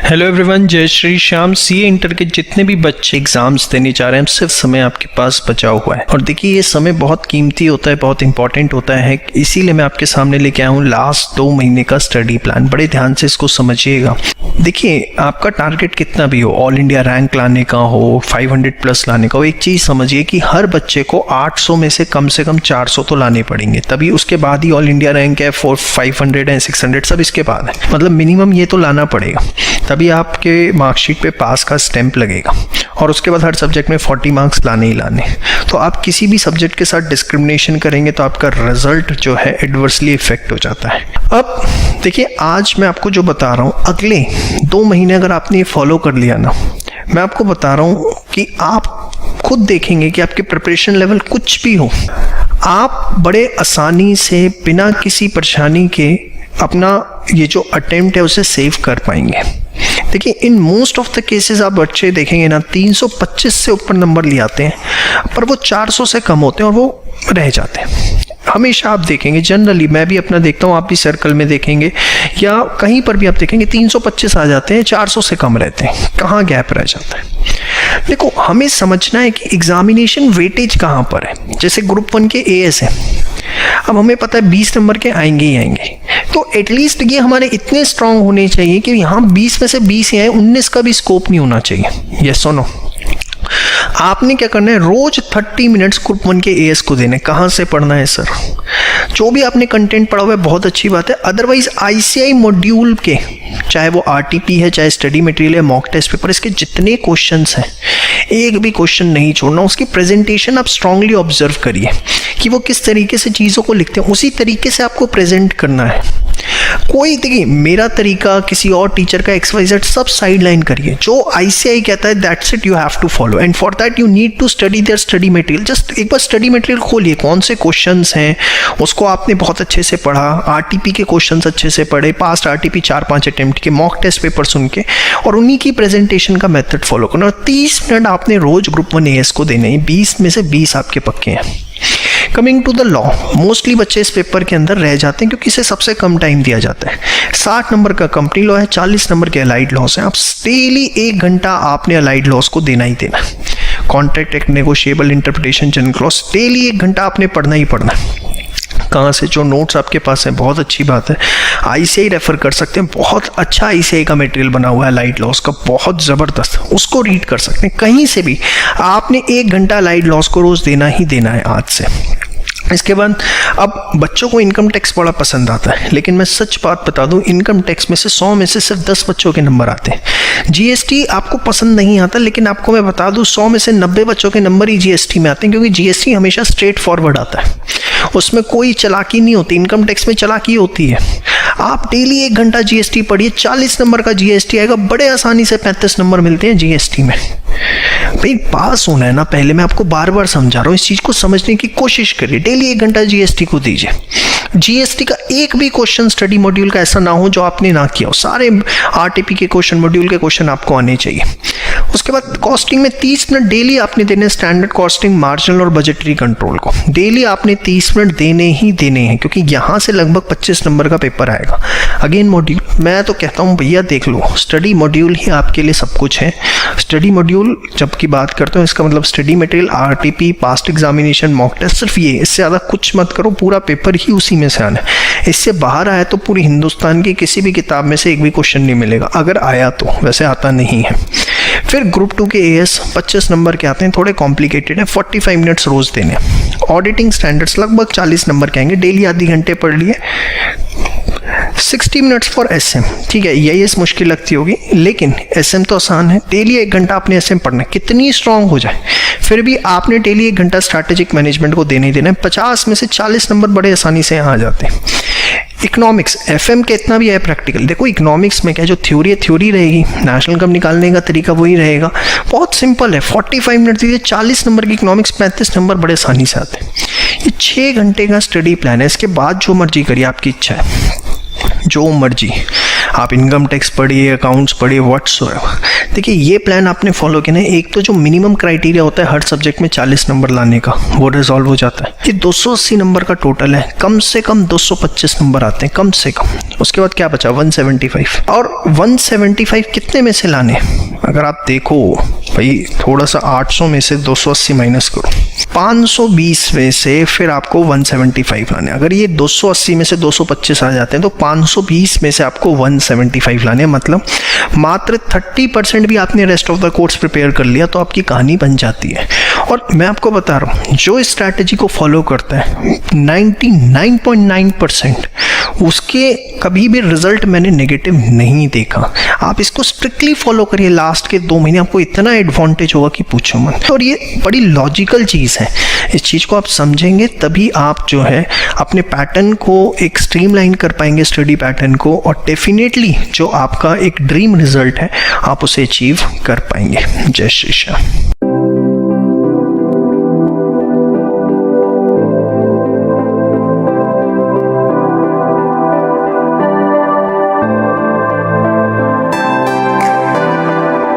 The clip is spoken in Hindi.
हेलो एवरीवन, जय श्री श्याम। सीए इंटर के जितने भी बच्चे एग्जाम्स देने जा रहे हैं, सिर्फ समय आपके पास बचा हुआ है। और देखिए, ये समय बहुत कीमती होता है, बहुत इंपॉर्टेंट होता है। इसीलिए मैं आपके सामने लेके आया हूँ लास्ट 2 महीने का स्टडी प्लान। बड़े ध्यान से इसको समझिएगा। देखिए, आपका टारगेट कितना भी हो, ऑल इंडिया रैंक लाने का हो, 500 प्लस लाने का हो, एक चीज़ समझिए कि हर बच्चे को 800 में से कम 400 तो लाने पड़ेंगे। तभी उसके बाद ही ऑल इंडिया रैंक है, 500 है, 600 सब इसके बाद है। मतलब मिनिमम ये तो लाना पड़ेगा, तभी आपके मार्कशीट पे पास का स्टैंप लगेगा। और उसके बाद हर सब्जेक्ट में 40 मार्क्स लाने ही लाने। तो आप किसी भी सब्जेक्ट के साथ डिस्क्रिमिनेशन करेंगे तो आपका रिजल्ट जो है एडवर्सली इफेक्ट हो जाता है। अब देखिए, आज मैं आपको जो बता रहा हूँ, अगले 2 महीने अगर आपने ये फॉलो कर लिया ना, मैं आपको बता रहा हूँ कि आप खुद देखेंगे कि आपके प्रिपरेशन लेवल कुछ भी हो, आप बड़े आसानी से बिना किसी परेशानी के अपना ये जो अटेम्प्ट है उसे सेव कर पाएंगे। देखिए, in most of the cases आप बच्चे देखेंगे ना, 325 से ऊपर नंबर ले आते हैं, पर वो 400 से कम होते हैं और वो रह जाते हैं। हमेशा आप देखेंगे, जनरली मैं भी अपना देखता हूँ, आप भी सर्कल में देखेंगे या कहीं पर भी आप देखेंगे, 325 आ जाते हैं, 400 से कम रहते हैं। कहाँ गैप रह जाता है? देखो, हमें समझना है कि एग्जामिनेशन वेटेज कहाँ पर है। जैसे ग्रुप 1 के एएस है, अब हमें पता है 20 नंबर के आएंगे ही आएंगे, तो एटलीस्ट ये हमारे इतने स्ट्रांग होने चाहिए कि यहाँ 20 में से 20 ही आए, 19 का भी स्कोप नहीं होना चाहिए। यस और नो? आपने क्या करना है, रोज 30 मिनट्स ग्रुप 1 के एएस को देने। कहाँ से पढ़ना है सर? जो भी आपने कंटेंट पढ़ा हुआ है बहुत अच्छी बात है, अदरवाइज आईसीआई मॉड्यूल के, चाहे वो आरटीपी है, चाहे स्टडी मटेरियल है, मॉक टेस्ट पेपर, इसके जितने क्वेश्चंस हैं एक भी क्वेश्चन नहीं छोड़ना। उसकी प्रेजेंटेशन आप स्ट्रांगली ऑब्जर्व करिए कि वो किस तरीके से चीज़ों को लिखते हैं, उसी तरीके से आपको प्रेजेंट करना है। कोई देखिए, मेरा तरीका, किसी और टीचर का, XYZ सब साइड लाइन करिए। जो आईसीआई कहता है that's it, you have to follow, and for that you need to study their study material. Just एक बार स्टडी मटेरियल खोलिए, कौन से क्वेश्चंस हैं उसको आपने बहुत अच्छे से पढ़ा, आरटीपी के क्वेश्चंस अच्छे से पढ़े, पास्ट आरटीपी 4-5 अटेम्प्ट के, मॉक टेस्ट पेपर सुन के, और उन्हीं की प्रेजेंटेशन का मेथड फॉलो करना। और 30 मिनट आपने रोज ग्रुप 1 एएस को देने हैं, 20 में से 20 आपके पक्के हैं। Coming to the law, mostly बच्चे इस पेपर के अंदर रह जाते हैं क्योंकि इसे सबसे कम टाइम दिया जाता है। 60 नंबर का कंपनी लॉ है, 40 नंबर के अलाइड लॉस हैं। आप डेली 1 घंटा आपने अलाइड लॉस को देना ही देना। Contract act, negotiable, interpretation, general clause, daily 1 घंटा आपने पढ़ना ही पढ़ना। कहाँ से? जो नोट्स आपके पास हैं, बहुत अच्छी बात है, आईसीआई रेफर कर सकते हैं। बहुत अच्छा आईसीआई का मटेरियल बना हुआ है लाइट लॉस का, बहुत ज़बरदस्त, उसको रीड कर सकते हैं। कहीं से भी आपने 1 घंटा लाइट लॉस को रोज़ देना ही देना है आज से। इसके बाद, अब बच्चों को इनकम टैक्स बड़ा पसंद आता है, लेकिन मैं सच बात बता दूं, इनकम टैक्स में से 100 में से सिर्फ 10 बच्चों के नंबर आते हैं। जीएसटी आपको पसंद नहीं आता, लेकिन आपको मैं बता दूं 100 में से 90 बच्चों के नंबर ही जीएसटी में आते हैं, क्योंकि जीएसटी हमेशा स्ट्रेट फॉरवर्ड आता है, उसमें कोई चालाकी नहीं होती। इनकम टैक्स में चालाकी होती है। आप डेली 1 घंटा जीएसटी पढ़िए, 40 नंबर का जीएसटी आएगा, बड़े आसानी से 35 नंबर मिलते हैं जीएसटी में। भाई, पास होना है ना, पहले मैं आपको बार बार समझा रहा हूँ, इस चीज़ को समझने की कोशिश करिए। डेली 1 घंटा जीएसटी को दीजिए। जीएसटी का एक भी क्वेश्चन स्टडी मॉड्यूल का ऐसा ना हो जो आपने ना किया हो। सारे आरटीपी के क्वेश्चन, मॉड्यूल के क्वेश्चन आपको आने चाहिए। उसके बाद कॉस्टिंग में 30 मिनट डेली आपने देने, स्टैंडर्ड कॉस्टिंग, मार्जिनल और बजटरी कंट्रोल को डेली आपने 30 मिनट देने ही देने हैं, क्योंकि यहाँ से लगभग 25 नंबर का पेपर आएगा। अगेन मॉड्यूल, मैं तो कहता हूँ भैया देख लो, स्टडी मॉड्यूल ही आपके लिए सब कुछ है। स्टडी मॉड्यूल जब की बात करते हो, इसका मतलब study material, RTP, past examination, mock test, सिर्फ ये, इससे ज़्यादा कुछ मत करो। पूरा पेपर ही उसी में से आना है। इससे बाहर आया तो पूरी हिंदुस्तान की किसी भी किताब में से एक भी क्वेश्चन नहीं मिलेगा, अगर आया तो, वैसे आता नहीं है। फिर ग्रुप 2 के एएस 25 नंबर के आते हैं, थोड़े कॉम्प्लिकेटेड है, 45 मिनट्स रोज देने। ऑडिटिंग स्टैंडर्ड्स लगभग 40 नंबर के आएंगे, डेली आधे घंटे पढ़ लिए। 60 मिनट्स फॉर एसएम, ठीक है, यही इस मुश्किल लगती होगी, लेकिन एसएम तो आसान है। डेली 1 घंटा आपने एसएम पढ़ना है, कितनी स्ट्रांग हो जाए, फिर भी आपने डेली 1 घंटा स्ट्रैटेजिक मैनेजमेंट को देने ही देना है। 50 में से 40 नंबर बड़े आसानी से यहाँ आ जाते हैं। इकोनॉमिक्स, एफएम के इतना भी है प्रैक्टिकल। देखो, इकोनॉमिक्स में क्या, जो थ्योरी है थ्योरी रहेगी, नेशनल इनकम निकालने का तरीका वही रहेगा, बहुत सिंपल है। 45 मिनट दीजिए, 40 नंबर की इकोनॉमिक्स, 35 नंबर बड़े आसानी से आते हैं। ये 6 घंटे का स्टडी प्लान है, इसके बाद जो मर्जी करिए, आपकी इच्छा है। जो मर्जी आप इनकम टैक्स पढ़िए, अकाउंट्स पढ़िए, व्हाट्सएवर। देखिए ये प्लान आपने फॉलो किया ना, एक तो जो मिनिमम क्राइटेरिया होता है हर सब्जेक्ट में 40 नंबर लाने का, वो रिजॉल्व हो जाता है। ये 280 नंबर का टोटल है, कम से कम 225 नंबर आते हैं कम से कम। उसके बाद क्या बचा 175, और 175 कितने में से लाने? अगर आप देखो भाई थोड़ा सा 800 में से 280 माइनस करो, 520 में से फिर आपको 175 लाने। अगर ये 280 में से 225 आ जाते हैं तो 520 में से आपको 175 लाने, मतलब मात्र 30% भी आपने rest of the course prepare कर लिया तो आपकी कहानी बन जाती है। और मैं आपको बता रहा हूँ जो इस स्ट्रैटेजी को फॉलो करता है 99.9% उसके कभी भी रिजल्ट मैंने नेगेटिव नहीं देखा। आप इसको स्ट्रिक्टली फॉलो करिए, लास्ट के 2 महीने आपको इतना एडवांटेज होगा कि पूछो मत। और ये बड़ी लॉजिकल चीज़ है, इस चीज़ को आप समझेंगे तभी आप जो है अपने पैटर्न को एक स्ट्रीमलाइन कर पाएंगे, स्टडी पैटर्न को, और डेफिनेटली जो आपका एक ड्रीम रिजल्ट है आप उसे अचीव कर पाएंगे। जय श्री श्याम।